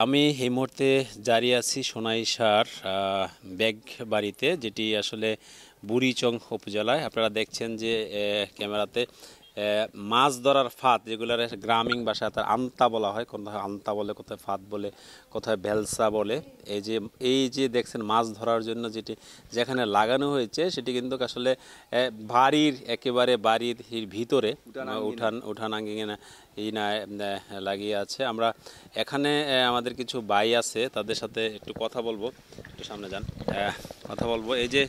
আমি এই মুহূর্তে দাঁড়িয়ে আছি সোনাইসার ব্যাগ বাড়িতে, যেটি আসলে বুড়িচং উপজেলায়। আপনারা দেখছেন যে ক্যামেরাতে মাছ ধরার ফাঁদ, যেগুলোর গ্রামীণ ভাষায় তার আন্তা বলা হয়, কোথায় আন্তা বলে, কোথায় ফাঁদ বলে, কোথায় ভেলসা বলে। এই যে দেখছেন মাছ ধরার জন্য যেখানে লাগানো হয়েছে, সেটি কিন্তু আসলে বাড়ির ভিতরে উঠান আঙ্গিনা লাগিয়ে আছে। আমরা এখানে আমাদের কিছু ভাই আছে, তাদের সাথে একটু কথা বলবো। একটু সামনে যান, কথা বলবো। এই যে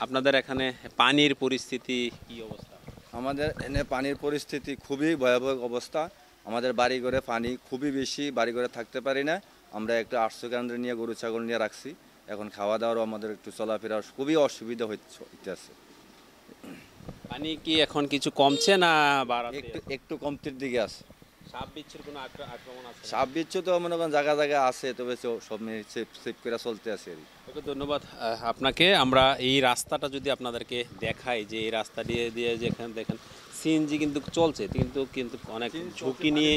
আপনাদের এখানে পানির পরিস্থিতি কি অবস্থা? আমাদের এখানে পানির পরিস্থিতি খুবই ভয়াবহ অবস্থা। আমাদের বাড়িঘরে পানি খুবই বেশি, বাড়িঘরে থাকতে পারি না। আমরা একটা আশ্রয় কেন্দ্রে নিয়ে গরু ছাগল নিয়ে রাখছি। এখন খাওয়া দাওয়ারও আমাদের একটু চলাফেরার খুবই অসুবিধা হইতেছে। পানি কি এখন কিছু কমছে না একটু একটু কমতির দিকে আছে। সাপ বিচ্ছুর কোনো আক্রমণ আছে? সাপ বিচ্ছু তো মনে করেন জায়গা জায়গায় আছে, তবে সব সেভ করে চলতে আছে আর কি। ওকে, ধন্যবাদ আপনাকে। আমরা এই রাস্তাটা যদি আপনাদেরকে দেখাই, যে এই রাস্তা দিয়ে দিয়ে যেখানে দেখেন সিএনজি কিন্তু চলছে, কিন্তু কিন্তু অনেক ঝুঁকি নিয়ে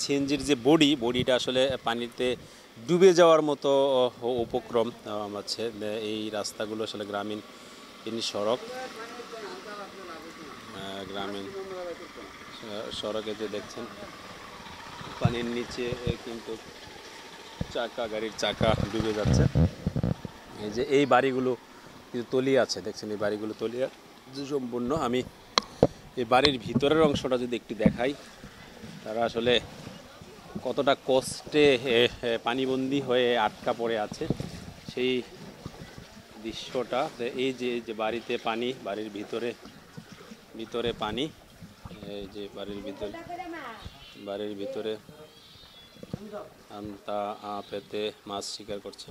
সিএনজির যে বডিটা আসলে পানিতে ডুবে যাওয়ার মতো উপক্রম আছে। এই রাস্তাগুলো আসলে গ্রামীণ সড়ক, গ্রামীণ সড়কে যে দেখছেন পানির নিচে কিন্তু গাড়ির চাকা ডুবে যাচ্ছে। এই যে এই বাড়িগুলো কিন্তু তলিয়ে আছে, দেখছেন এই বাড়িগুলো তলিয়ে সম্পূর্ণ। আমি এই বাড়ির ভিতরের অংশটা যদি একটু দেখাই, তারা আসলে কতটা কষ্টে পানিবন্দী হয়ে আটকা পড়ে আছে, সেই দৃশ্যটা। এই যে বাড়িতে পানি, বাড়ির ভিতরে পানি, এই যে বাড়ির ভিতরে আন্তা পেতে মাছ শিকার করছে।